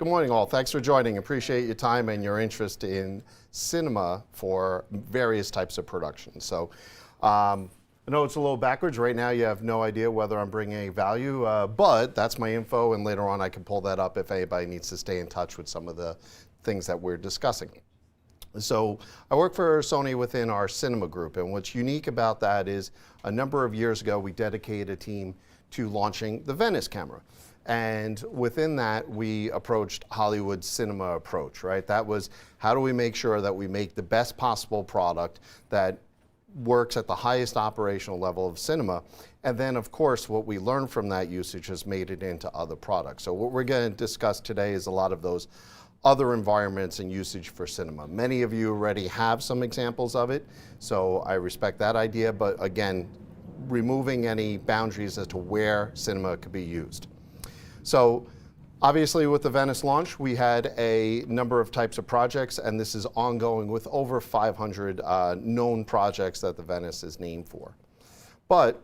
Good morning, all. Thanks for joining. Appreciate your time and your interest in cinema for various types of production. So, I know it's a little backwards. Right now, you have no idea whether I'm bringing any value, but that's my info, and later on I can pull that up if anybody needs to stay in touch with some of the things that we're discussing. So I work for Sony within our cinema group, and what's unique about that is a number of years ago we dedicated a team to launching the Venice camera. And within that, we approached Hollywood's cinema approach, right? That was, how do we make sure that we make the best possible product that works at the highest operational level of cinema? And then, of course, what we learned from that usage has made it into other products. So what we're going to discuss today is a lot of those other environments and usage for cinema. Many of you already have some examples of it, so I respect that idea, but again, removing any boundaries as to where cinema could be used. So obviously with the Venice launch, we had a number of types of projects, and this is ongoing with over 500 known projects that the Venice is named for. But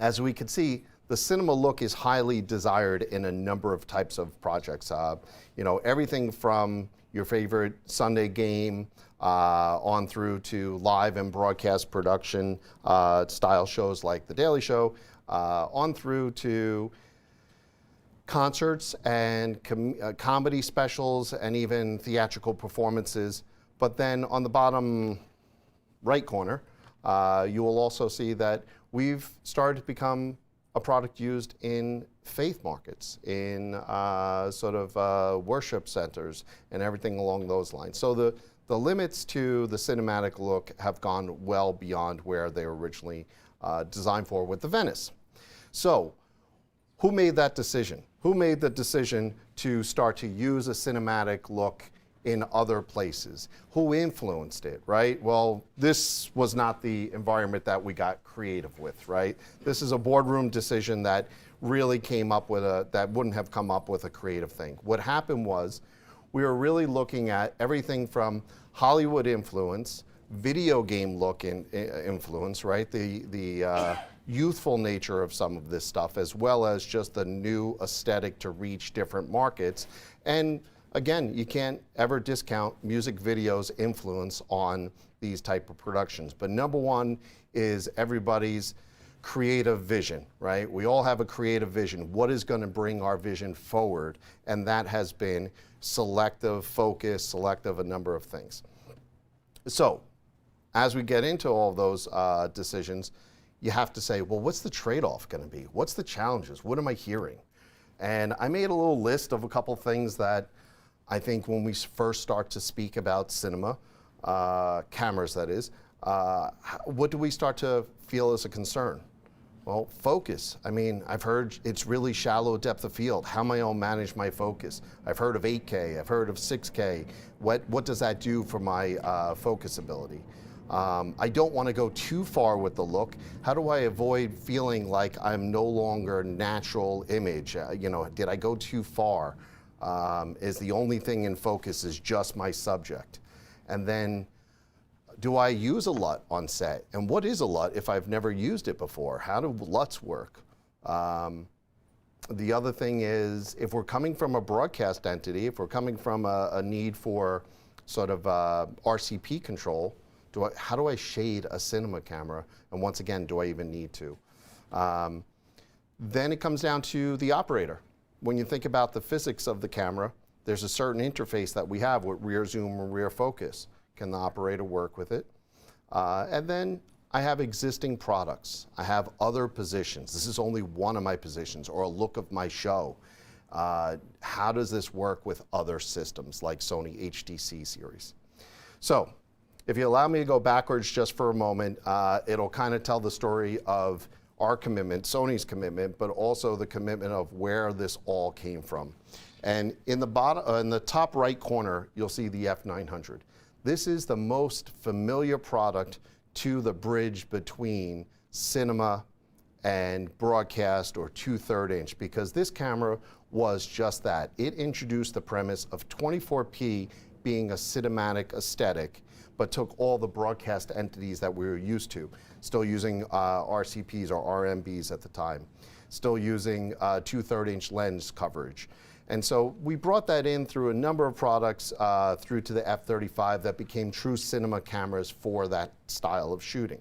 as we can see, the cinema look is highly desired in a number of types of projects. You know, everything from your favorite Sunday game on through to live and broadcast production style shows like The Daily Show, on through to concerts and comedy specials and even theatrical performances. But then on the bottom right corner, you will also see that we've started to become a product used in faith markets, in sort of worship centers and everything along those lines. So the limits to the cinematic look have gone well beyond where they were originally designed for with the Venice. So who made that decision? Who made the decision to start to use a cinematic look in other places? Who influenced it, right? Well, this was not the environment that we got creative with, right? This is a boardroom decision that really came up with that wouldn't have come up with a creative thing. What happened was we were really looking at everything from Hollywood influence, video game look influence, right? The youthful nature of some of this stuff, as well as just the new aesthetic to reach different markets. And again, you can't ever discount music videos' influence on these type of productions. But number one is everybody's creative vision, right? We all have a creative vision. What is going to bring our vision forward? And that has been selective focus, selective a number of things. So as we get into all of those decisions, you have to say, well, what's the trade-off going to be? What's the challenges? What am I hearing? And I made a little list of a couple things that I think when we first start to speak about cinema, cameras that is, what do we start to feel as a concern? Well, focus. I mean, I've heard it's really shallow depth of field. How am I going to manage my focus? I've heard of 8K, I've heard of 6K. What does that do for my focus ability? I don't want to go too far with the look. How do I avoid feeling like I'm no longer natural image? You know, did I go too far? Is the only thing in focus is just my subject? And then, do I use a LUT on set? And what is a LUT if I've never used it before? How do LUTs work? The other thing is, if we're coming from a broadcast entity, if we're coming from a need for sort of RCP control, how do I shade a cinema camera? And once again, do I even need to? Then it comes down to the operator. When you think about the physics of the camera, there's a certain interface that we have with rear zoom and rear focus. Can the operator work with it? And then I have existing products. I have other positions. This is only one of my positions or a look of my show. How does this work with other systems like Sony HDC series? So if you allow me to go backwards just for a moment, it'll kind of tell the story of our commitment, Sony's commitment, but also the commitment of where this all came from. And in the top right corner, you'll see the F900. This is the most familiar product to the bridge between cinema and broadcast or 2/3 inch, because this camera was just that. It introduced the premise of 24p being a cinematic aesthetic, but took all the broadcast entities that we were used to, still using RCPs or RMBs at the time, still using 2/3 inch lens coverage, And so we brought that in through a number of products through to the F-35 that became true cinema cameras for that style of shooting.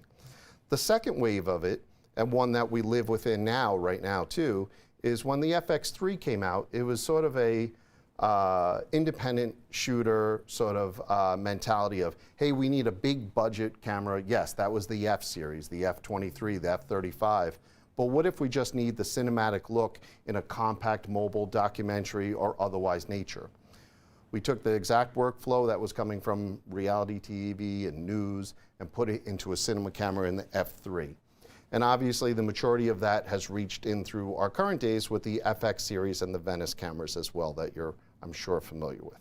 The second wave of it, and one that we live within now, right now too, is when the FX3 came out, it was sort of a independent shooter sort of mentality of, hey, we need a big budget camera. Yes, that was the F series, the F-23, the F-35. But what if we just need the cinematic look in a compact mobile documentary or otherwise nature? We took the exact workflow that was coming from reality TV and news and put it into a cinema camera in the F3. And obviously the maturity of that has reached in through our current days with the FX series and the Venice cameras as well that you're, I'm sure, familiar with.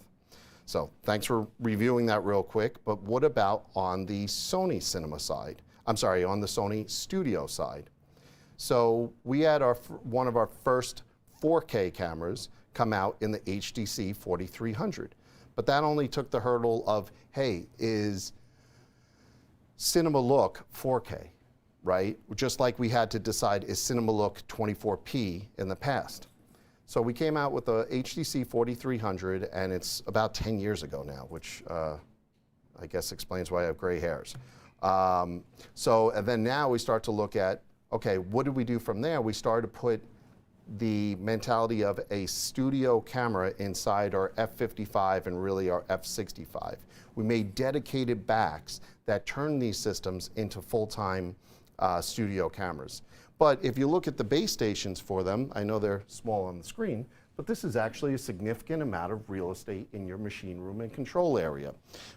So thanks for reviewing that real quick, but what about on the Sony cinema side? I'm sorry, on the Sony studio side. So we had one of our first 4K cameras come out in the HTC 4300. But that only took the hurdle of, hey, is cinema look 4K, right? Just like we had to decide, is cinema look 24p in the past? So we came out with the HTC 4300, and it's about 10 years ago now, which I guess explains why I have gray hairs. And then now we start to look at, okay, what did we do from there? We started to put the mentality of a studio camera inside our F55 and really our F65. We made dedicated backs that turned these systems into full-time studio cameras. But if you look at the base stations for them, I know they're small on the screen, but this is actually a significant amount of real estate in your machine room and control area.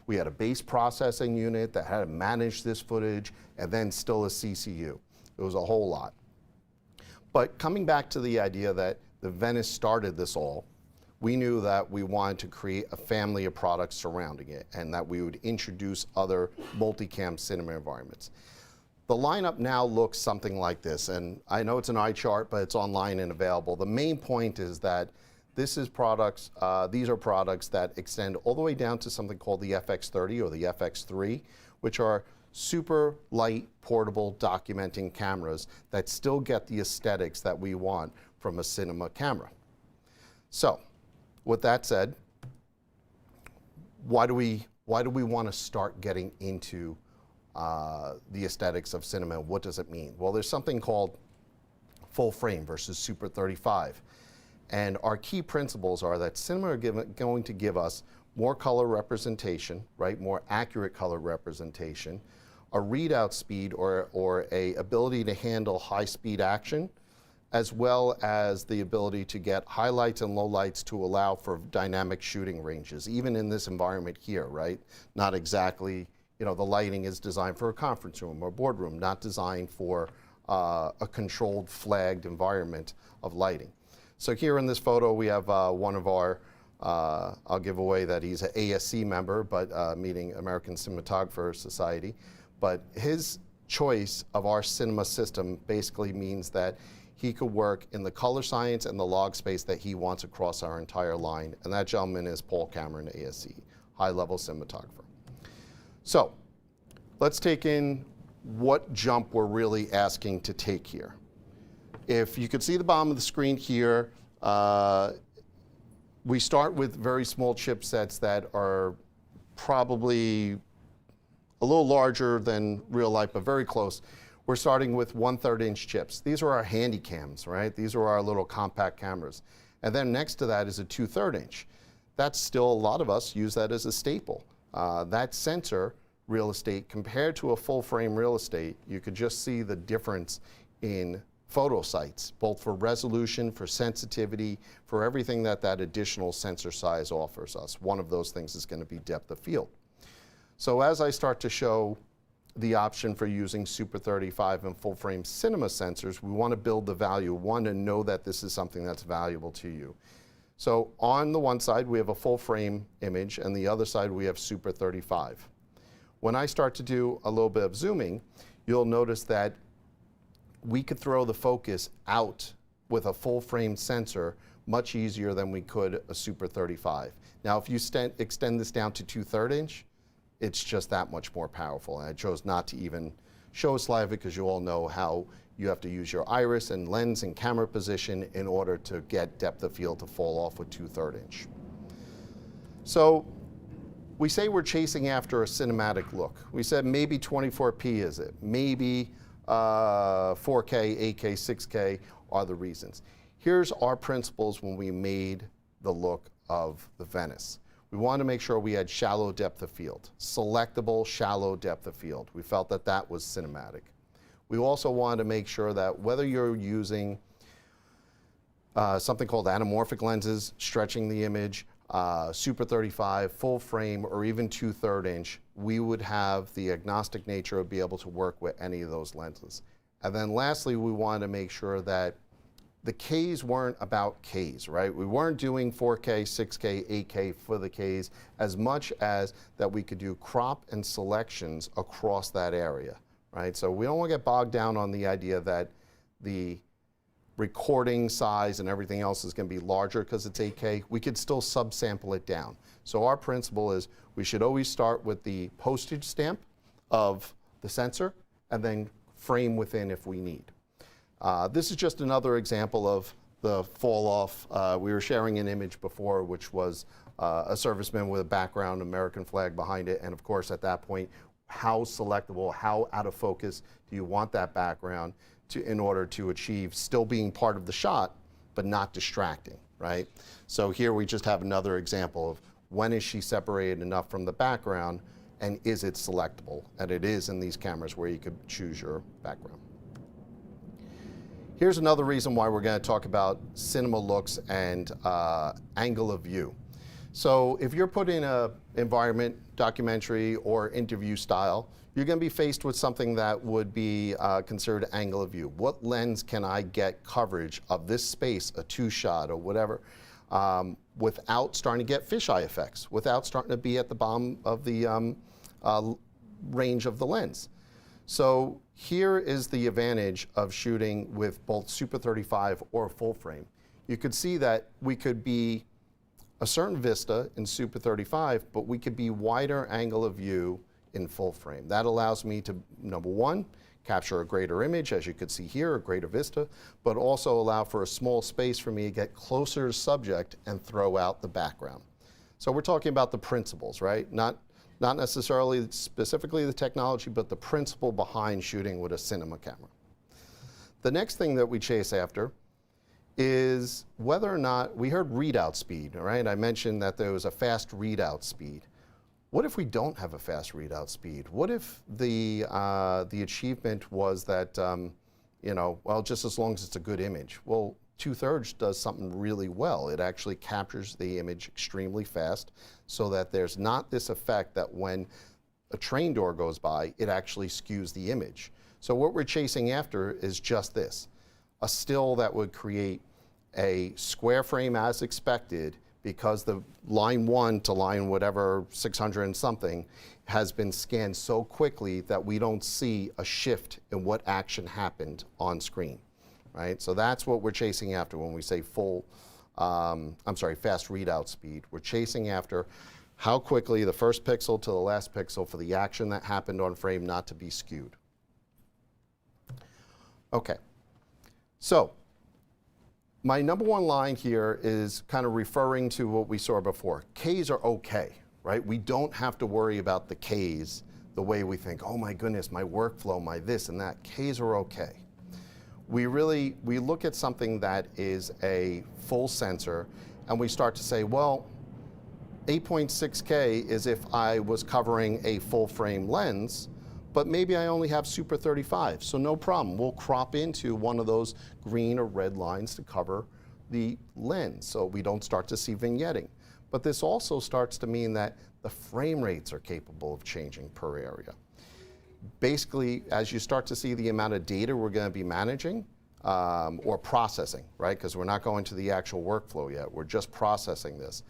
We had a base processing unit that had to manage this footage, and then still a CCU. It was a whole lot. But coming back to the idea that the Venice started this all, we knew that we wanted to create a family of products surrounding it and that we would introduce other multicam cinema environments. The lineup now looks something like this, and I know it's an eye chart, but it's online and available. The main point is that this is products, these are products that extend all the way down to something called the FX30 or the FX3, which are super light, portable documenting cameras that still get the aesthetics that we want from a cinema camera. So, with that said, why do we want to start getting into the aesthetics of cinema? What does it mean? Well, there's something called full frame versus Super 35. And our key principles are that cinema are going to give us more color representation, right? More accurate color representation, a readout speed or a ability to handle high speed action, as well as the ability to get highlights and lowlights to allow for dynamic shooting ranges, even in this environment here, right? Not exactly, you know, the lighting is designed for a conference room or boardroom, not designed for a controlled, flagged environment of lighting. So here in this photo, we have one of our, I'll give away that he's an ASC member, but meaning American Cinematographer Society. But his choice of our cinema system basically means that he could work in the color science and the log space that he wants across our entire line. And that gentleman is Paul Cameron, ASC, high-level cinematographer. So let's take in what jump we're really asking to take here. If you could see the bottom of the screen here, we start with very small chipsets that are probably a little larger than real life, but very close. We're starting with 1/3 inch chips. These are our handy cams, right? These are our little compact cameras. And then next to that is a 2/3 inch. That's still, a lot of us use that as a staple. That sensor real estate compared to a full frame real estate, you could just see the difference in photo sites, both for resolution, for sensitivity, for everything that that additional sensor size offers us. One of those things is going to be depth of field. So as I start to show the option for using Super 35 and full frame cinema sensors, we want to build the value, one, and know that this is something that's valuable to you. So on the one side, we have a full frame image, and the other side, we have Super 35. When I start to do a little bit of zooming, you'll notice that we could throw the focus out with a full frame sensor much easier than we could a Super 35. Now, if you extend this down to 2/3 inch, it's just that much more powerful. And I chose not to even show a slide because you all know how You have to use your iris and lens and camera position in order to get depth of field to fall off with 2/3 inch. So we say we're chasing after a cinematic look. We said maybe 24p is it, maybe 4K, 8K, 6K are the reasons. Here's our principles when we made the look of the Venice. We wanted to make sure we had shallow depth of field, selectable shallow depth of field. We felt that that was cinematic. We also wanted to make sure that whether you're using something called anamorphic lenses, stretching the image, Super 35, full frame, or even 2/3 inch, we would have the agnostic nature of be able to work with any of those lenses. And then lastly, we wanted to make sure that the Ks weren't about Ks, right? We weren't doing 4K, 6K, 8K for the Ks as much as that we could do crop and selections across that area, right? So we don't want to get bogged down on the idea that the recording size and everything else is going to be larger because it's 8K. We could still subsample it down. So our principle is we should always start with the postage stamp of the sensor and then frame within if we need. This is just another example of the fall off. We were sharing an image before which was a serviceman with a background American flag behind it, and of course at that point, how selectable, how out of focus do you want that background in order to achieve still being part of the shot but not distracting, right? So here we just have another example of when is she separated enough from the background and is it selectable? And it is in these cameras where you could choose your background. Here's another reason why we're going to talk about cinema looks and angle of view. So if you're put in an environment, documentary, or interview style, you're going to be faced with something that would be considered angle of view. What lens can I get coverage of this space, a two-shot or whatever, without starting to get fisheye effects, without starting to be at the bottom of the range of the lens. So here is the advantage of shooting with both Super 35 or full frame. You could see that we could be a certain vista in Super 35, but we could be wider angle of view in full frame. That allows me to, number one, capture a greater image, as you could see here, a greater vista, but also allow for a small space for me to get closer to subject and throw out the background. So we're talking about the principles, right? Not necessarily specifically the technology, but the principle behind shooting with a cinema camera. The next thing that we chase after is whether or not, we heard readout speed, all right? I mentioned that there was a fast readout speed. What if we don't have a fast readout speed? What if the achievement was that, you know, well, just as long as it's a good image? Well, 2/3 does something really well. It actually captures the image extremely fast so that there's not this effect that when a train door goes by, it actually skews the image. So what we're chasing after is just this, a still that would create a square frame as expected because the line 1 to line whatever 600 and something has been scanned so quickly that we don't see a shift in what action happened on screen. Right? So that's what we're chasing after when we say fast readout speed. We're chasing after how quickly the first pixel to the last pixel for the action that happened on frame not to be skewed. Okay, so my number one line here is kind of referring to what we saw before. Ks are okay, right? We don't have to worry about the Ks the way we think, oh my goodness, my workflow, my this and that. Ks are okay. We look at something that is a full sensor and we start to say, well, 8.6K is if I was covering a full frame lens, but maybe I only have Super 35, so no problem. We'll crop into one of those green or red lines to cover the lens so we don't start to see vignetting. But this also starts to mean that the frame rates are capable of changing per area. Basically, as you start to see the amount of data we're going to be managing or processing, right? Because we're not going to the actual workflow yet. We're just processing this.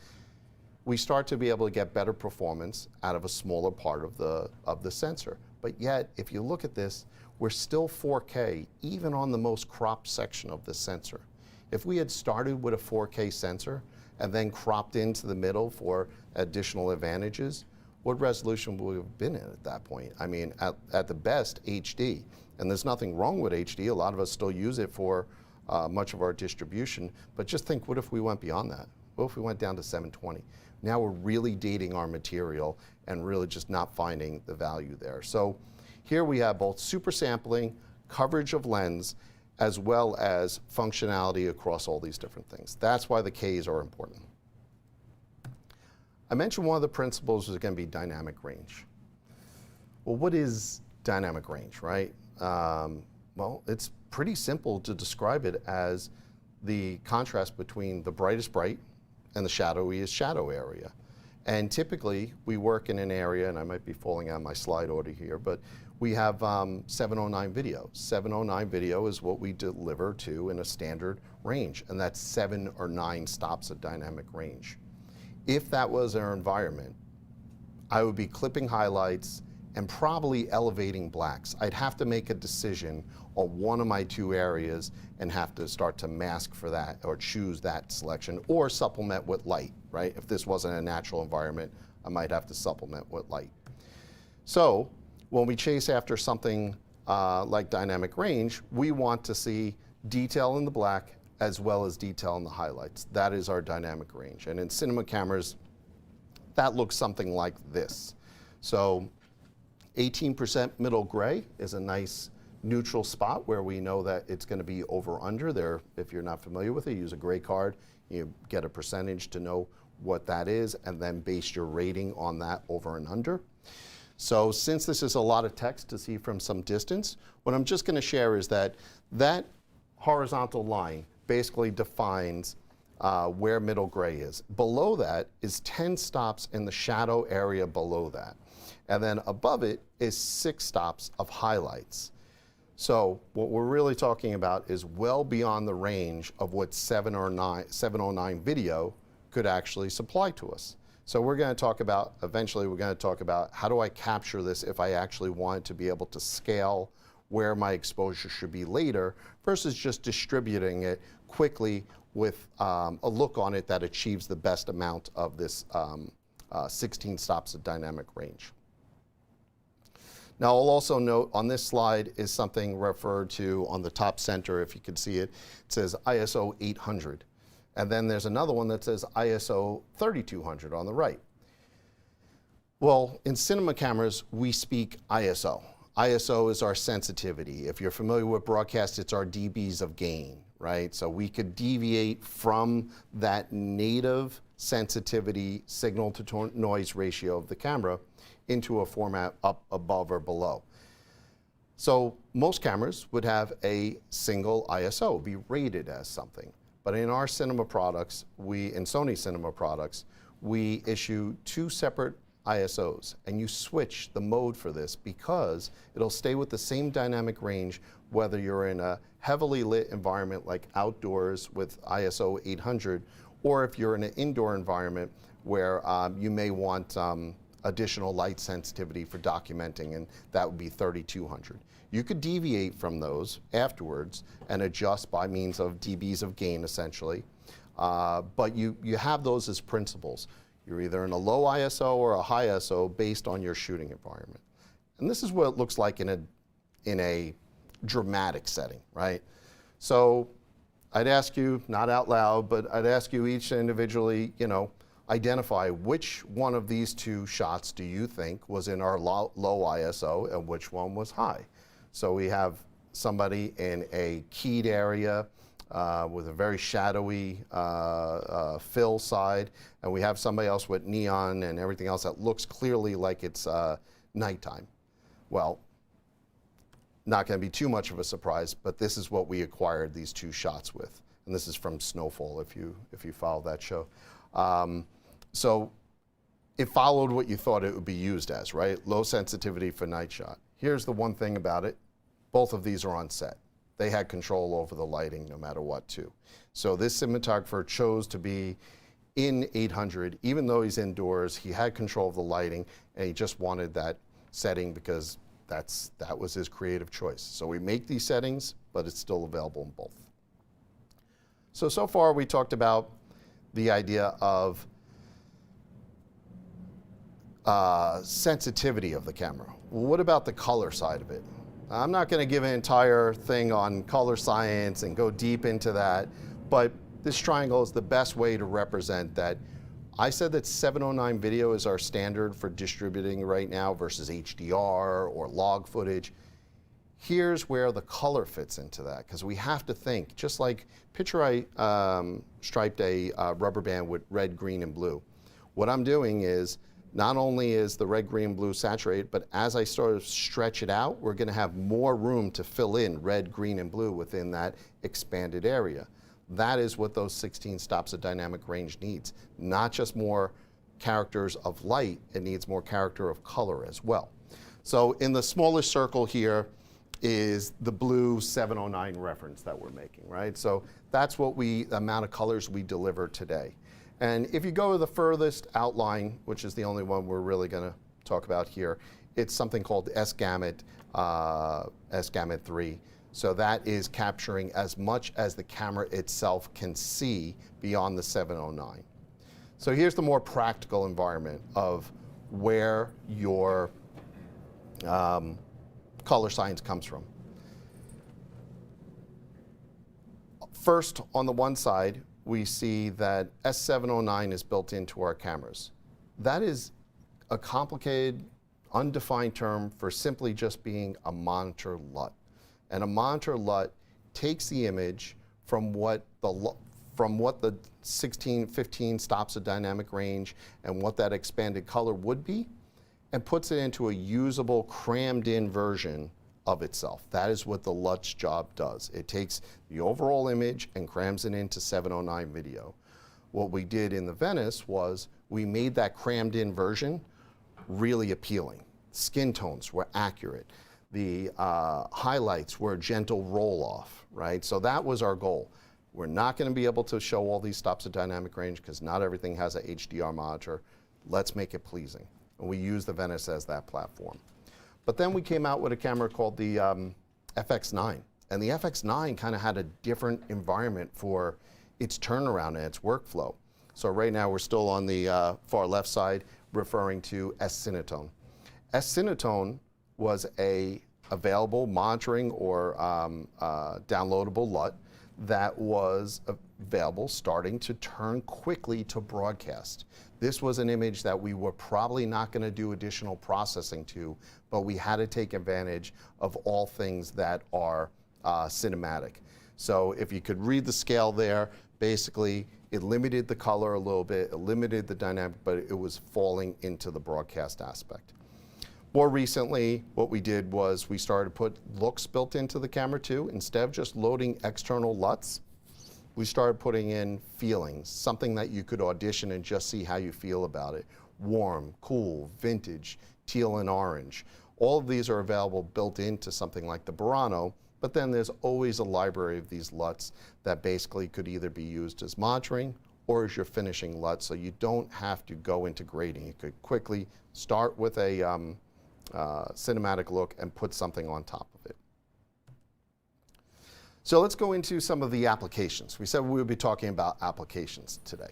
We start to be able to get better performance out of a smaller part of the sensor. But yet, if you look at this, we're still 4K, even on the most cropped section of the sensor. If we had started with a 4K sensor and then cropped into the middle for additional advantages, what resolution would we have been in at that point? I mean, at the best, HD. And there's nothing wrong with HD. A lot of us still use it for much of our distribution. But just think, what if we went beyond that? What if we went down to 720? Now we're really dating our material and really just not finding the value there. So here we have both super sampling, coverage of lens, as well as functionality across all these different things. That's why the Ks are important. I mentioned one of the principles is going to be dynamic range. Well, what is dynamic range, right? Well, it's pretty simple to describe it as the contrast between the brightest bright and the shadowiest shadow area. And typically, we work in an area, and I might be falling out my slide order here, but we have 709 video. 709 video is what we deliver to in a standard range, and that's 7 or 9 stops of dynamic range. If that was our environment, I would be clipping highlights and probably elevating blacks. I'd have to make a decision on one of my 2 areas and have to start to mask for that or choose that selection or supplement with light, right? If this wasn't a natural environment, I might have to supplement with light. So when we chase after something like dynamic range, we want to see detail in the black as well as detail in the highlights. That is our dynamic range. And in cinema cameras, that looks something like this. So 18% middle gray is a nice neutral spot where we know that it's going to be over under there. If you're not familiar with it, use a gray card. You get a percentage to know what that is and then base your rating on that over and under. So since this is a lot of text to see from some distance, what I'm just going to share is that that horizontal line basically defines where middle gray is. Below that is 10 stops in the shadow area below that. And then above it is 6 stops of highlights. So what we're really talking about is well beyond the range of what 709 video could actually supply to us. So we're going to talk about, eventually we're going to talk about how do I capture this if I actually wanted to be able to scale where my exposure should be later versus just distributing it quickly with a look on it that achieves the best amount of this 16 stops of dynamic range. Now I'll also note on this slide is something referred to on the top center, if you can see it. It says ISO 800. And then there's another one that says ISO 3200 on the right. Well, in cinema cameras, we speak ISO. ISO is our sensitivity. If you're familiar with broadcast, it's our dBs of gain, right? So we could deviate from that native sensitivity signal to noise ratio of the camera into a format up, above, or below. So most cameras would have a single ISO, be rated as something. But in our cinema products, in Sony cinema products, we issue 2 separate ISOs, and you switch the mode for this because it'll stay with the same dynamic range whether you're in a heavily lit environment like outdoors with ISO 800, or if you're in an indoor environment where you may want additional light sensitivity for documenting, and that would be 3200. You could deviate from those afterwards and adjust by means of dBs of gain, essentially. But you have those as principles. You're either in a low ISO or a high ISO based on your shooting environment. And this is what it looks like in a dramatic setting, right? So I'd ask you, not out loud, but I'd ask you each individually, identify which one of these 2 shots do you think was in our low ISO and which one was high. So we have somebody in a keyed area with a very shadowy fill side, and we have somebody else with neon and everything else that looks clearly like it's nighttime. Well, not going to be too much of a surprise, but this is what we acquired these 2 shots with. And this is from Snowfall, if you follow that show. So it followed what you thought it would be used as, right? Low sensitivity for night shot. Here's the one thing about it. Both of these are on set. They had control over the lighting no matter what, too. So this cinematographer chose to be in 800, even though he's indoors. He had control of the lighting, and he just wanted that setting because that was his creative choice. So we make these settings, but it's still available in both. So far we talked about the idea of sensitivity of the camera. What about the color side of it? I'm not going to give an entire thing on color science and go deep into that, but this triangle is the best way to represent that. I said that 709 video is our standard for distributing right now versus HDR or log footage. Here's where the color fits into that, because we have to think, just like picture I striped a rubber band with red, green, and blue. What I'm doing is, not only is the red, green, blue saturated, but as I sort of stretch it out, we're going to have more room to fill in red, green, and blue within that expanded area. That is what those 16 stops of dynamic range needs. Not just more characters of light, it needs more character of color as well. So in the smallest circle here is the blue 709 reference that we're making, right? So that's what the amount of colors we deliver today. And if you go to the furthest outline, which is the only one we're really going to talk about here, it's something called S-Gamut 3. So that is capturing as much as the camera itself can see beyond the 709. So here's the more practical environment of where your color science comes from. First, on the one side, we see that S709 is built into our cameras. That is a complicated, undefined term for simply just being a monitor LUT. And a monitor LUT takes the image from what the 16, 15 stops of dynamic range and what that expanded color would be, and puts it into a usable, crammed in version of itself. That is what the LUT's job does. It takes the overall image and crams it into 709 video. What we did in the Venice was we made that crammed in version really appealing. Skin tones were accurate. The highlights were a gentle roll off, right? So that was our goal. We're not going to be able to show all these stops of dynamic range because not everything has a HDR monitor. Let's make it pleasing. And we use the Venice as that platform. But then we came out with a camera called the FX9. And the FX9 kind of had a different environment for its turnaround and its workflow. So right now we're still on the far left side referring to S-Cinetone. S-Cinetone was a available monitoring or downloadable LUT that was available starting to turn quickly to broadcast. This was an image that we were probably not going to do additional processing to, but we had to take advantage of all things that are cinematic. So if you could read the scale there, basically it limited the color a little bit, it limited the dynamic, but it was falling into the broadcast aspect. More recently, what we did was we started to put looks built into the camera too. Instead of just loading external LUTs, we started putting in feelings, something that you could audition and just see how you feel about it. Warm, cool, vintage, teal and orange. All of these are available built into something like the Burano, but then there's always a library of these LUTs that basically could either be used as monitoring or as your finishing LUT, so you don't have to go into grading. You could quickly start with a cinematic look and put something on top of it. So let's go into some of the applications. We said we would be talking about applications today.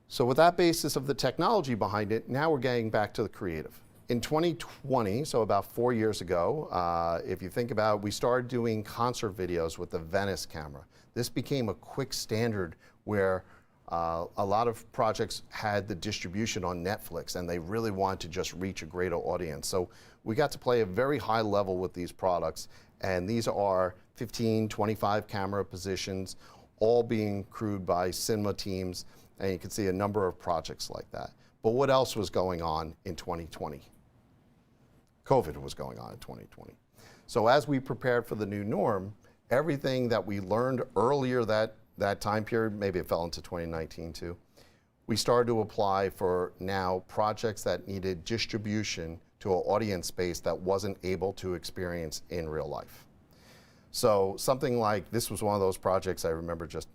So with that basis of the technology behind it, now we're getting back to the creative. In 2020, so about 4 years ago, if you think about it, we started doing concert videos with the Venice camera. This became a quick standard where a lot of projects had the distribution on Netflix and they really wanted to just reach a greater audience. So we got to play a very high level with these products, and these are 15, 25 camera positions, all being crewed by cinema teams, and you can see a number of projects like that. But what else was going on in 2020? COVID was going on in 2020. So as we prepared for the new norm, everything that we learned earlier that time period, maybe it fell into 2019 too, we started to apply for now projects that needed distribution to an audience space that wasn't able to experience in real life. So something like, this was one of those projects I remember just,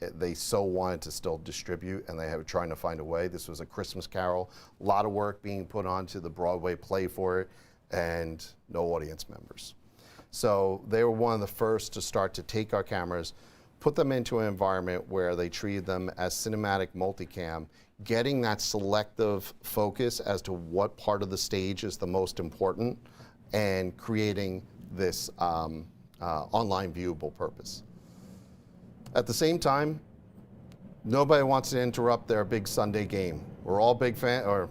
they so wanted to still distribute and they were trying to find a way. This was A Christmas Carol, a lot of work being put onto the Broadway play for it, and no audience members. So they were one of the first to start to take our cameras, put them into an environment where they treated them as cinematic multicam, getting that selective focus as to what part of the stage is the most important and creating this online viewable purpose. At the same time, nobody wants to interrupt their big Sunday game. We're all big fans, or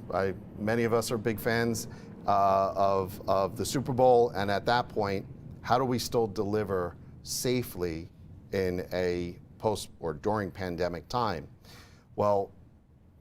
many of us are big fans of the Super Bowl, and at that point, how do we still deliver safely in a post or during pandemic time? Well,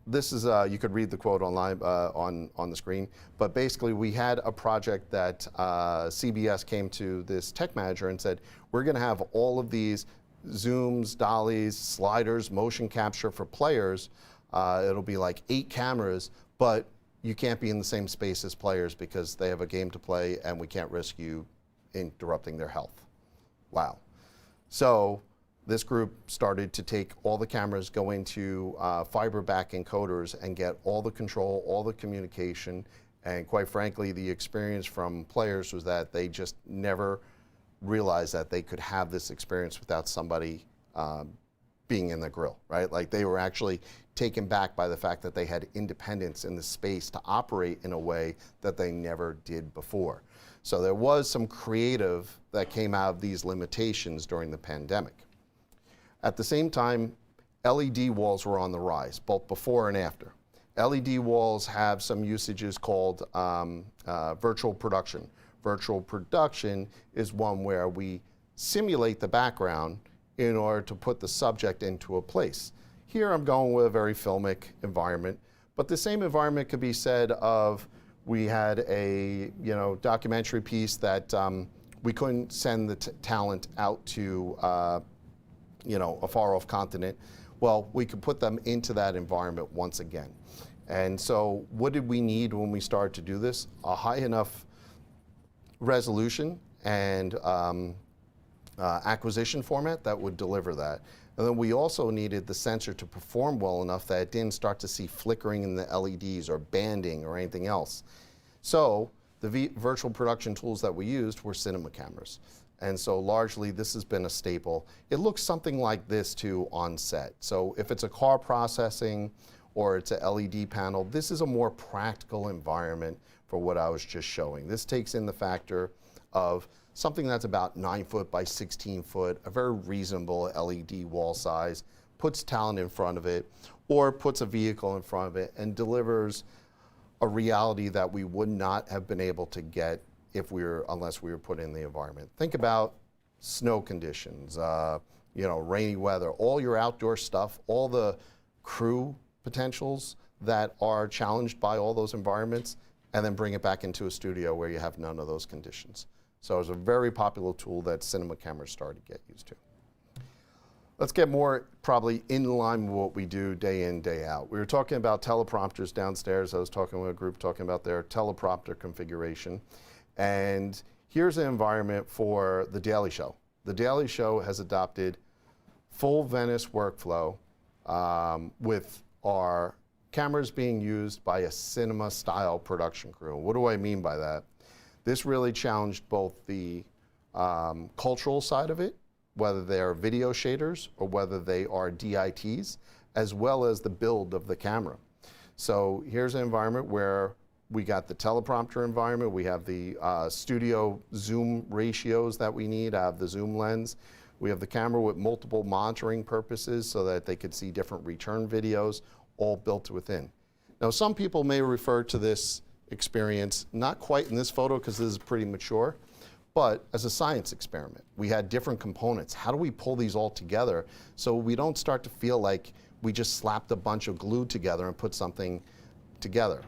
this is, you could read the quote online on the screen, but basically we had a project that CBS came to this tech manager and said, we're gonna have all of these zooms, dollies, sliders, motion capture for players. It'll be like 8 cameras, but you can't be in the same space as players because they have a game to play and we can't risk you interrupting their health. Wow. So this group started to take all the cameras, go into fiber back encoders and get all the control, all the communication, and quite frankly, the experience from players was that they just never realized that they could have this experience without somebody being in the grill, right? Like they were actually taken back by the fact that they had independence in the space to operate in a way that they never did before. So there was some creative that came out of these limitations during the pandemic. At the same time, LED walls were on the rise, both before and after. LED walls have some usages called virtual production. Virtual production is one where we simulate the background in order to put the subject into a place. Here I'm going with a very filmic environment, but the same environment could be said of, we had a documentary piece that we couldn't send the talent out to a far off continent. Well, we could put them into that environment once again. And so what did we need when we started to do this? A high enough resolution and acquisition format that would deliver that. And then we also needed the sensor to perform well enough that it didn't start to see flickering in the LEDs or banding or anything else. So the virtual production tools that we used were cinema cameras. And so largely this has been a staple. It looks something like this too on set. So if it's a car processing or it's a LED panel, this is a more practical environment for what I was just showing. This takes in the factor of something that's about 9 foot by 16 foot, a very reasonable LED wall size, puts talent in front of it, or puts a vehicle in front of it and delivers a reality that we would not have been able to get unless we were put in the environment. Think about snow conditions, rainy weather, all your outdoor stuff, all the crew potentials that are challenged by all those environments, and then bring it back into a studio where you have none of those conditions. So it was a very popular tool that cinema cameras started to get used to. Let's get more probably in line with what we do day in, day out. We were talking about teleprompters downstairs. I was talking with a group talking about their teleprompter configuration. And here's an environment for The Daily Show. The Daily Show has adopted full Venice workflow with our cameras being used by a cinema-style production crew. What do I mean by that? This really challenged both the cultural side of it, whether they are video shaders or whether they are DITs, as well as the build of the camera. So here's an environment where we got the teleprompter environment, we have the studio zoom ratios that we need, I have the zoom lens. We have the camera with multiple monitoring purposes so that they could see different return videos, all built within. Now some people may refer to this experience, not quite in this photo because this is pretty mature, but as a science experiment. We had different components. How do we pull these all together so we don't start to feel like we just slapped a bunch of glue together and put something together?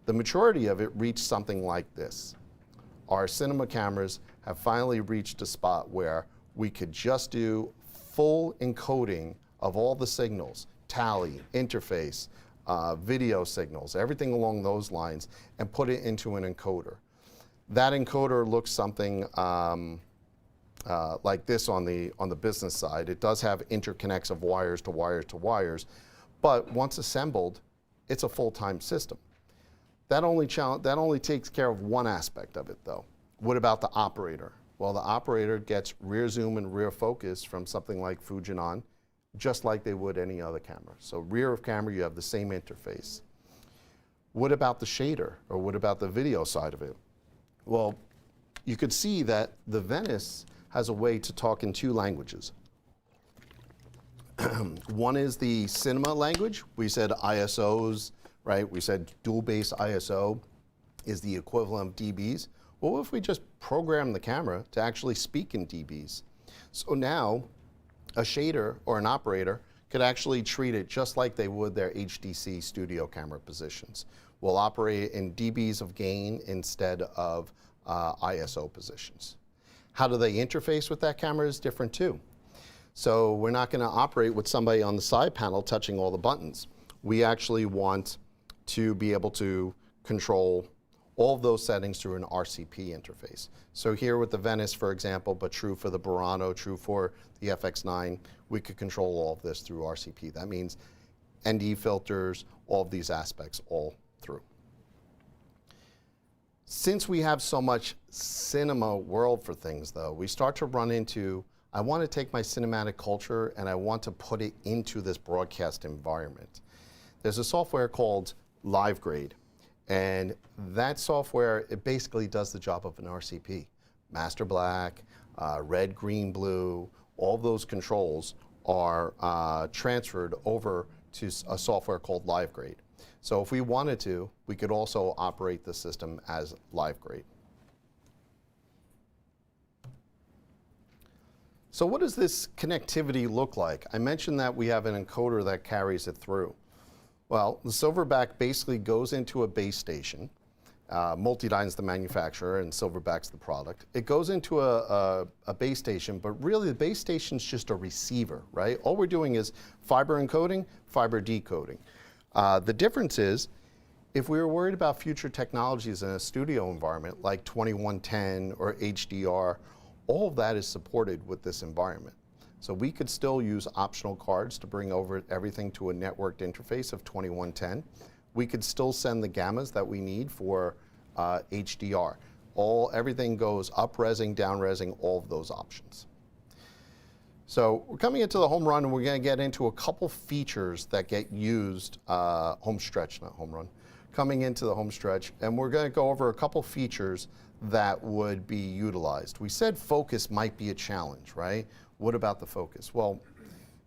The maturity of it reached something like this. Our cinema cameras have finally reached a spot where we could just do full encoding of all the signals, tally, interface, video signals, everything along those lines, and put it into an encoder. That encoder looks something like this on the business side. It does have interconnects of wires to wires to wires, but once assembled, it's a full-time system. That only takes care of one aspect of it though. What about the operator? Well, the operator gets rear zoom and rear focus from something like Fujinon just like they would any other camera. So rear of camera, you have the same interface. What about the shader, or what about the video side of it? Well, you could see that the Venice has a way to talk in two languages. One is the cinema language. We said ISOs, right? We said dual base ISO is the equivalent of dBs. Well, what if we just program the camera to actually speak in dBs? So now a shader or an operator could actually treat it just like they would their HDC studio camera positions. We'll operate in dBs of gain instead of ISO positions. How do they interface with that camera is different too. So we're not going to operate with somebody on the side panel touching all the buttons. We actually want to be able to control all of those settings through an RCP interface. So here with the Venice, for example, but true for the Burano, true for the FX9, we could control all of this through RCP. That means ND filters, all of these aspects, all through. Since we have so much cinema world for things, though, we start to run into, I want to take my cinematic culture and I want to put it into this broadcast environment. There's a software called LiveGrade, and that software, it basically does the job of an RCP. Master black, red, green, blue, all those controls are transferred over to a software called LiveGrade. So if we wanted to, we could also operate the system as LiveGrade. So what does this connectivity look like? I mentioned that we have an encoder that carries it through. Well, the Silverback basically goes into a base station. Multidyne's the manufacturer and Silverback's the product. It goes into a base station, but really the base station's just a receiver, right? All we're doing is fiber encoding, fiber decoding. The difference is, if we were worried about future technologies in a studio environment like 2110 or HDR, all of that is supported with this environment. So we could still use optional cards to bring over everything to a networked interface of 2110. We could still send the gammas that we need for HDR. Everything goes up-resing, down-resing, all of those options. So we're coming into the home run, and we're going to get into a couple features that get used, home stretch, not home run, coming into the home stretch, and we're going to go over a couple features that would be utilized. We said focus might be a challenge, right? What about the focus? Well,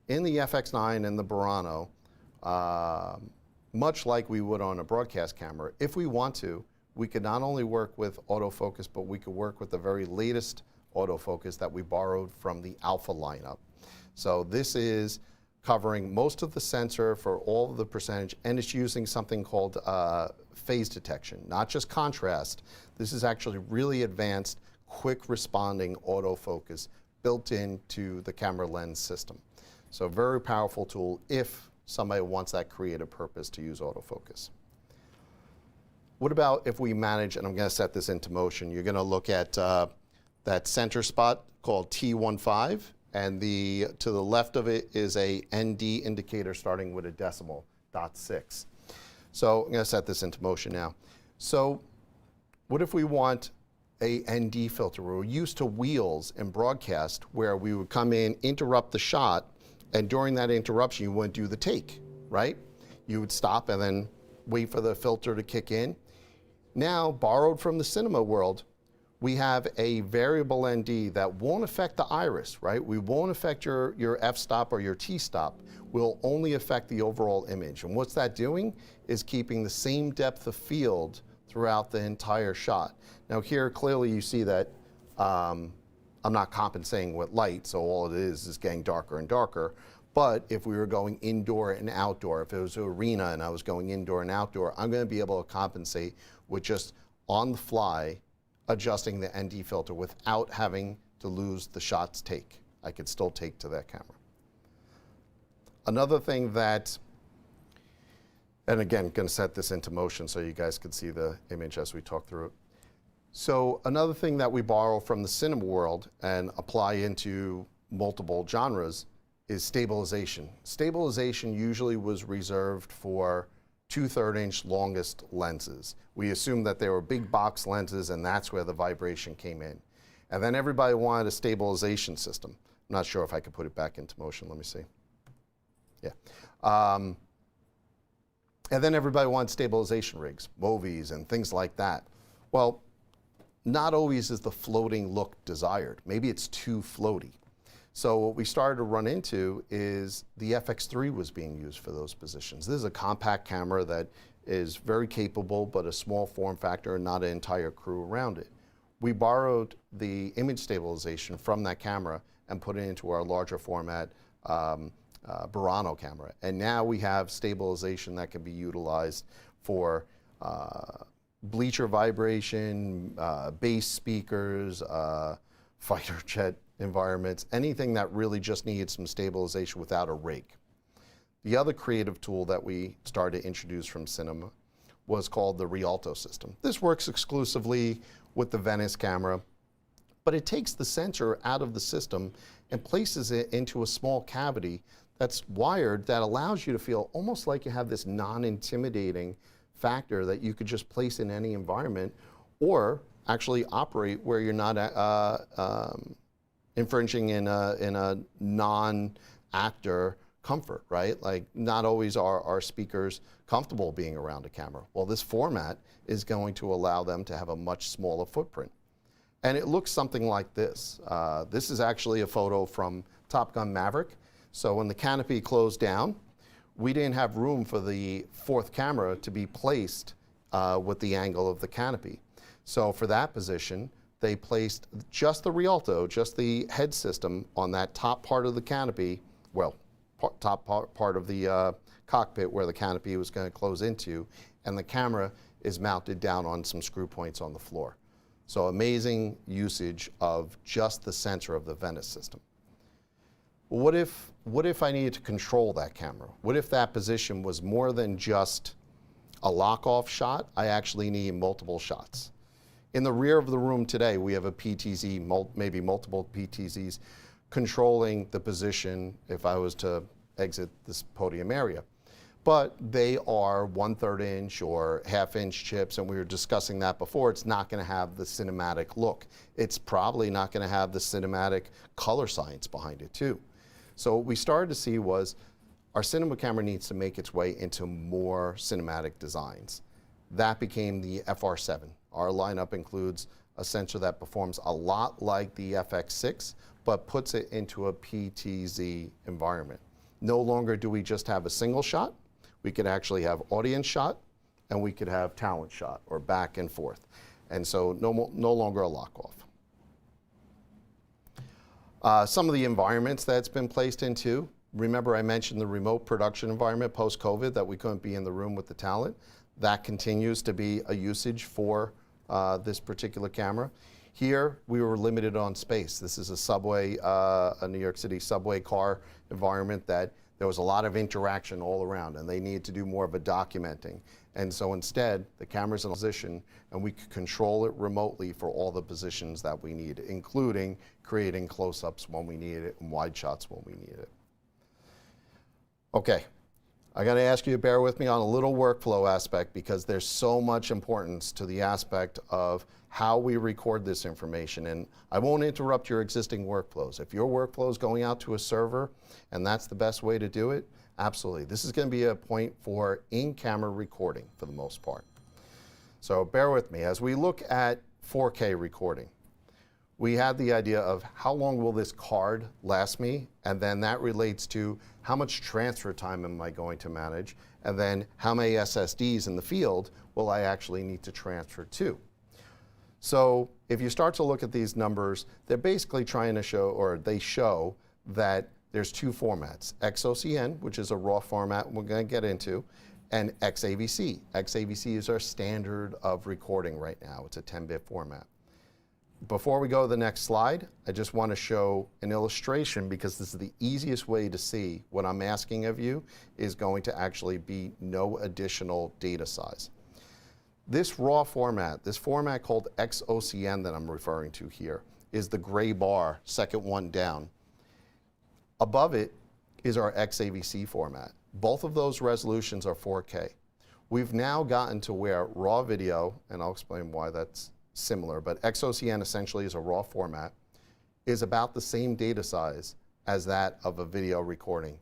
in the FX9 and the Burano, much like we would on a broadcast camera, if we want to, we could not only work with autofocus, but we could work with the very latest autofocus that we borrowed from the Alpha lineup. So this is covering most of the sensor for all of the percentage, and it's using something called phase detection, not just contrast. This is actually really advanced, quick responding autofocus built into the camera lens system. So very powerful tool if somebody wants that creative purpose to use autofocus. What about if we manage, and I'm going to set this into motion, you're going to look at that center spot called T15, and to the left of it is a ND indicator starting with a decimal, .6. So I'm going to set this into motion now. So what if we want a ND filter? We're used to wheels in broadcast where we would come in, interrupt the shot, and during that interruption you wouldn't do the take, right? You would stop and then wait for the filter to kick in. Now, borrowed from the cinema world, we have a variable ND that won't affect the iris, right? We won't affect your f-stop or your t-stop. We'll only affect the overall image. And what's that doing is keeping the same depth of field throughout the entire shot. Now here, clearly you see that I'm not compensating with light, so all it is getting darker and darker. But if we were going indoor and outdoor, if it was an arena and I was going indoor and outdoor, I'm going to be able to compensate with just on the fly adjusting the ND filter without having to lose the shot's take. I could still take to that camera. Another thing that, and again, going to set this into motion so you guys can see the image as we talk through it. So another thing that we borrow from the cinema world and apply into multiple genres is stabilization. Stabilization usually was reserved for 2/3 inch longest lenses. We assumed that they were big box lenses and that's where the vibration came in. And then everybody wanted a stabilization system. I'm not sure if I could put it back into motion, let me see. Yeah. And then everybody wants stabilization rigs, movies and things like that. Well, not always is the floating look desired. Maybe it's too floaty. So what we started to run into is the FX3 was being used for those positions. This is a compact camera that is very capable, but a small form factor and not an entire crew around it. We borrowed the image stabilization from that camera and put it into our larger format Burano camera. And now we have stabilization that can be utilized for bleacher vibration, bass speakers, fighter jet environments, anything that really just needed some stabilization without a rig. The other creative tool that we started to introduce from cinema was called the Rialto system. This works exclusively with the Venice camera, but it takes the sensor out of the system and places it into a small cavity that's wired that allows you to feel almost like you have this non-intimidating factor that you could just place in any environment or actually operate where you're not infringing in a non-actor comfort, right? Like not always are our speakers comfortable being around a camera. Well, this format is going to allow them to have a much smaller footprint. And it looks something like this. This is actually a photo from Top Gun Maverick. So when the canopy closed down, we didn't have room for the fourth camera to be placed with the angle of the canopy. So for that position, they placed just the Rialto, just the head system on that top part of the canopy, well, top part of the cockpit where the canopy was going to close into, and the camera is mounted down on some screw points on the floor. So amazing usage of just the sensor of the Venice system. What if I needed to control that camera? What if that position was more than just a lock-off shot? I actually need multiple shots. In the rear of the room today, we have a PTZ, maybe multiple PTZs, controlling the position if I was to exit this podium area. But they are 1/3 inch or 1/2 inch chips, and we were discussing that before. It's not going to have the cinematic look. It's probably not going to have the cinematic color science behind it too. So what we started to see was our cinema camera needs to make its way into more cinematic designs. That became the FR7. Our lineup includes a sensor that performs a lot like the FX6, but puts it into a PTZ environment. No longer do we just have a single shot. We could actually have audience shot, and we could have talent shot, or back and forth. And so no longer a lock-off. Some of the environments that's been placed into, remember I mentioned the remote production environment post-COVID that we couldn't be in the room with the talent. That continues to be a usage for this particular camera. Here, we were limited on space. This is a subway, a New York City subway car environment that there was a lot of interaction all around, and they needed to do more of a documenting. And so instead, the camera's in a position, and we could control it remotely for all the positions that we need, including creating close-ups when we need it and wide shots when we need it. Okay, I gotta ask you to bear with me on a little workflow aspect because there's so much importance to the aspect of how we record this information. And I won't interrupt your existing workflows. If your workflow is going out to a server and that's the best way to do it, absolutely. This is gonna be a point for in-camera recording for the most part. So bear with me. As we look at 4K recording, we had the idea of how long will this card last me, and then that relates to how much transfer time am I going to manage, and then how many SSDs in the field will I actually need to transfer to. So if you start to look at these numbers, they're basically trying to show, or they show that there's two formats, XOCN, which is a raw format we're going to get into, and XAVC. XAVC is our standard of recording right now. It's a 10-bit format. Before we go to the next slide, I just want to show an illustration because this is the easiest way to see what I'm asking of you is going to actually be no additional data size. This raw format, this format called XOCN that I'm referring to here, is the gray bar, second one down. Above it is our XAVC format. Both of those resolutions are 4K. We've now gotten to where raw video, and I'll explain why that's similar, but XOCN essentially is a raw format, is about the same data size as that of a video recording.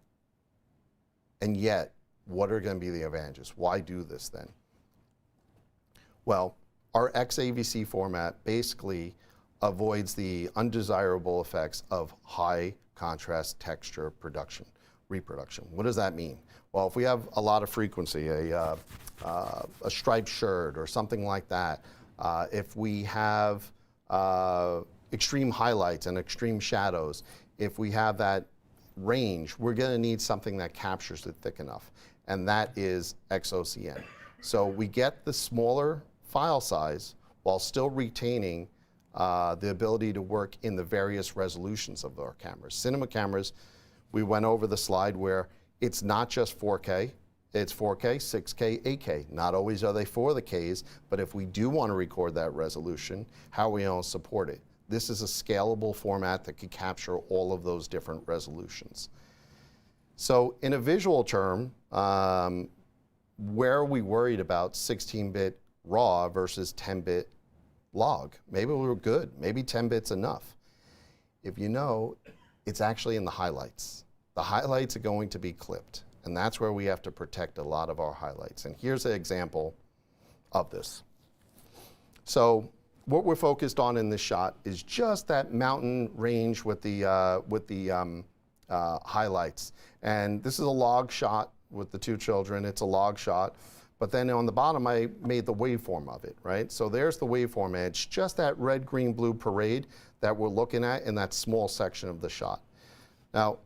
And yet, what are going to be the advantages? Why do this then? Well, our XAVC format basically avoids the undesirable effects of high contrast texture reproduction. What does that mean? Well, if we have a lot of frequency, a striped shirt or something like that, if we have extreme highlights and extreme shadows, if we have that range, we're going to need something that captures it thick enough, and that is XOCN. So we get the smaller file size while still retaining the ability to work in the various resolutions of our cameras. Cinema cameras, we went over the slide where it's not just 4K, it's 4K, 6K, 8K. Not always are they for the Ks, but if we do want to record that resolution, how are we going to support it? This is a scalable format that could capture all of those different resolutions. So in a visual term, where are we worried about 16-bit RAW versus 10-bit log? Maybe we're good, maybe 10 bits enough. If you know, it's actually in the highlights. The highlights are going to be clipped, and that's where we have to protect a lot of our highlights. And here's an example of this. So what we're focused on in this shot is just that mountain range with the highlights. And this is a log shot with the two children. It's a log shot. But then on the bottom, I made the waveform of it, right? So there's the waveform. And it's just that red, green, blue parade that we're looking at in that small section of the shot. Now,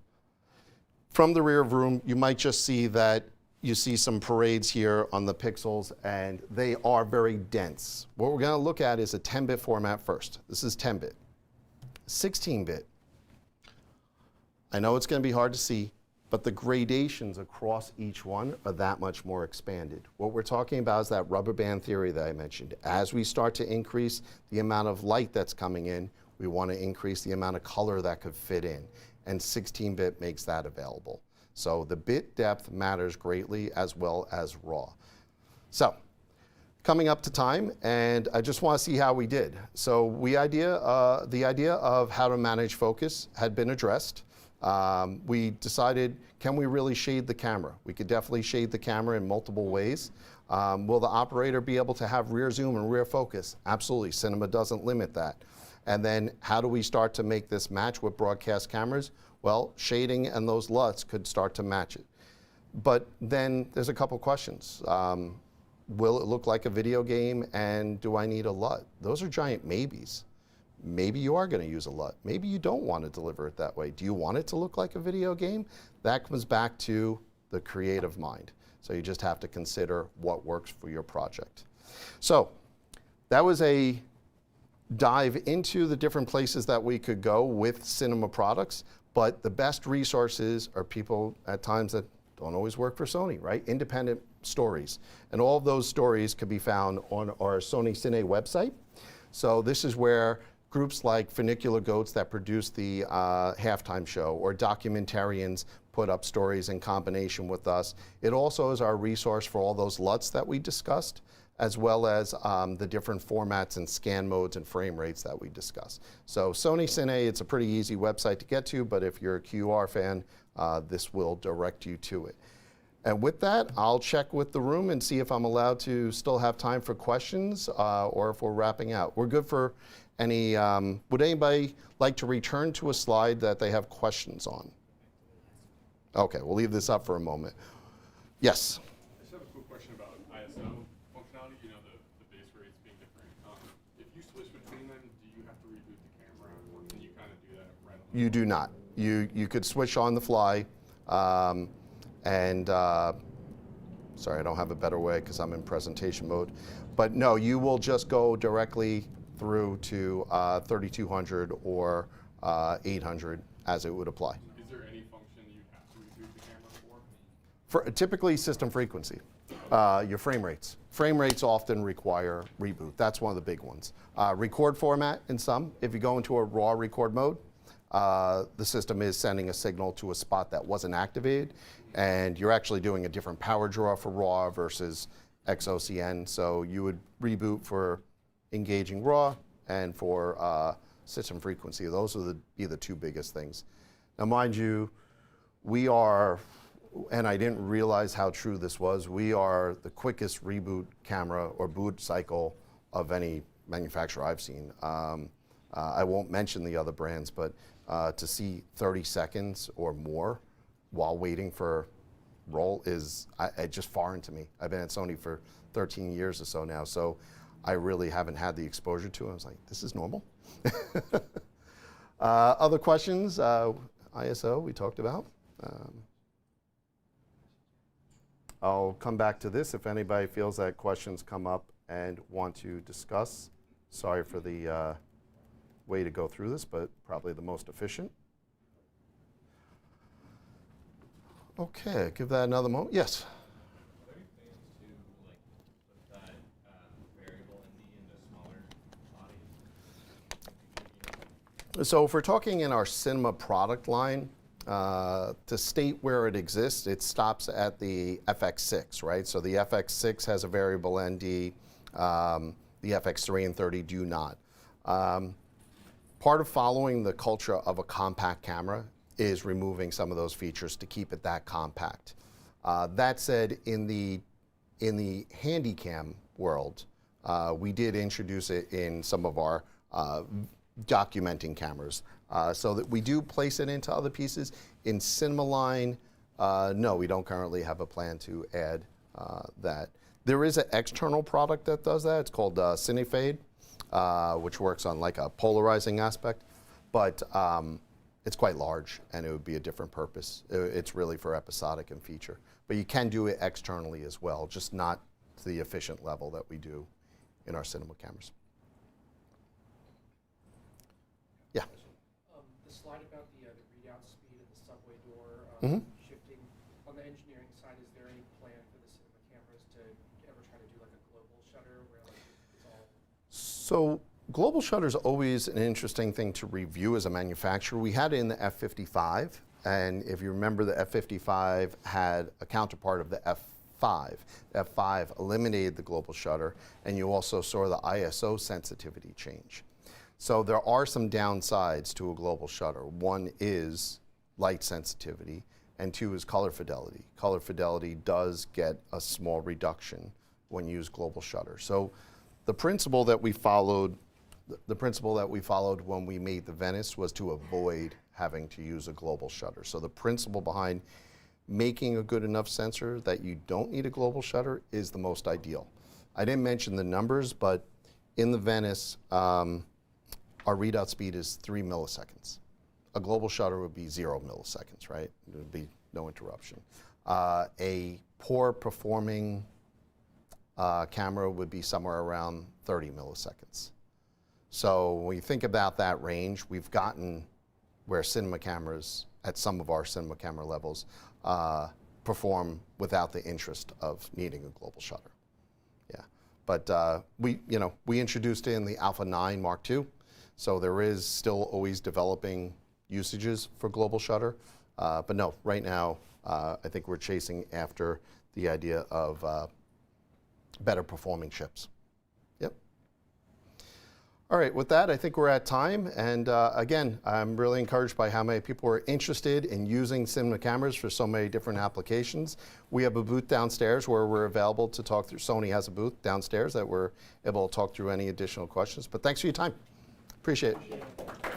from the rear room, you might just see that you see some parades here on the pixels, and they are very dense. What we're going to look at is a 10-bit format first. This is 10-bit. 16-bit. I know it's going to be hard to see, but the gradations across each one are that much more expanded. What we're talking about is that rubber band theory that I mentioned. As we start to increase the amount of light that's coming in, we want to increase the amount of color that could fit in, and 16-bit makes that available. So the bit depth matters greatly, as well as RAW. So coming up to time, and I just want to see how we did. So the idea of how to manage focus had been addressed. We decided, can we really shade the camera? We could definitely shade the camera in multiple ways. Will the operator be able to have rear zoom and rear focus? Absolutely. Cinema doesn't limit that. And then how do we start to make this match with broadcast cameras? Well, shading and those LUTs could start to match it. But then there's a couple questions. Will it look like a video game, and do I need a LUT? Those are giant maybes. Maybe you are going to use a LUT. Maybe you don't want to deliver it that way. Do you want it to look like a video game? That comes back to the creative mind. So you just have to consider what works for your project. So that was a dive into the different places that we could go with cinema products, but the best resources are people at times that don't always work for Sony, right? Independent stories. And all of those stories could be found on our Sony Cine website. So this is where groups like Funicular Goats that produce the halftime show, or documentarians put up stories in combination with us. It also is our resource for all those LUTs that we discussed, as well as the different formats and scan modes and frame rates that we discuss. So Sony Cine, it's a pretty easy website to get to, but if you're a QR fan, this will direct you to it. And with that, I'll check with the room and see if I'm allowed to still have time for questions or if we're wrapping out. We're good for any, would anybody like to return to a slide that they have questions on? Okay, we'll leave this up for a moment. Yes? I just have a quick question about ISO functionality, you know, the base rates being different. If you switch between them, do you have to reboot the camera, or can you kind of do that right on the You do not. You could switch on the fly, sorry, I don't have a better way because I'm in presentation mode. But no, you will just go directly through to 3200 or 800 as it would apply. Is there any function you'd have to reboot the camera for? Typically system frequency, your frame rates. Frame rates often require reboot. That's one of the big ones. Record format in some. If you go into a raw record mode, the system is sending a signal to a spot that wasn't activated, and you're actually doing a different power draw for raw versus XOCN. So you would reboot for engaging raw and for system frequency. Those would be the two biggest things. Now, mind you, we are and I didn't realize how true this was, we are the quickest reboot camera or boot cycle of any manufacturer I've seen. I won't mention the other brands, but to see 30 seconds or more while waiting for roll is just foreign to me. I've been at Sony for 13 years or so now, so I really haven't had the exposure to it. I was like, this is normal. Other questions? ISO we talked about. I'll come back to this if anybody feels that questions come up and want to discuss. Sorry for the way to go through this, but probably the most efficient. Okay, give that another moment. Yes? Are there any plans to like put that variable ND into smaller bodies? So if we're talking in our cinema product line, to state where it exists, it stops at the FX6, right? So the FX6 has a variable ND, the FX3 and 30 do not. Part of following the culture of a compact camera is removing some of those features to keep it that compact. That said, in the Handycam world, we did introduce it in some of our documenting cameras, so that we do place it into other pieces. In cinema line, no, we don't currently have a plan to add that. There is an external product that does that. It's called Cinefade, which works on like a polarizing aspect, but it's quite large and it would be a different purpose. It's really for episodic and feature. But you can do it externally as well, just not to the efficient level that we do in our cinema cameras. Yeah. The slide about the readout speed of the subway door Mhm. shifting, on the engineering side, is there any plan for the cinema cameras to ever try to do like a global shutter where like it's all? So global shutter is always an interesting thing to review as a manufacturer. We had it in the F55, and if you remember, the F55 had a counterpart of the F5. The F5 eliminated the global shutter, and you also saw the ISO sensitivity change. So there are some downsides to a global shutter. One is light sensitivity, and two is color fidelity. Color fidelity does get a small reduction when you use global shutter. So the principle that we followed when we made the Venice was to avoid having to use a global shutter. So the principle behind making a good enough sensor that you don't need a global shutter is the most ideal. I didn't mention the numbers, but in the Venice, our readout speed is 3 milliseconds. A global shutter would be 0 milliseconds, right? There would be no interruption. A poor performing camera would be somewhere around 30 milliseconds. So when you think about that range, we've gotten where cinema cameras, at some of our cinema camera levels, perform without the interest of needing a global shutter. Yeah, but we introduced it in the Alpha 9 Mark II, so there is still always developing usages for global shutter. But no, right now, I think we're chasing after the idea of better performing chips. Yep. All right, with that, I think we're at time. And again, I'm really encouraged by how many people are interested in using cinema cameras for so many different applications. We have a booth downstairs where we're available to talk through. Sony has a booth downstairs that we're able to talk through any additional questions. But thanks for your time. Appreciate it.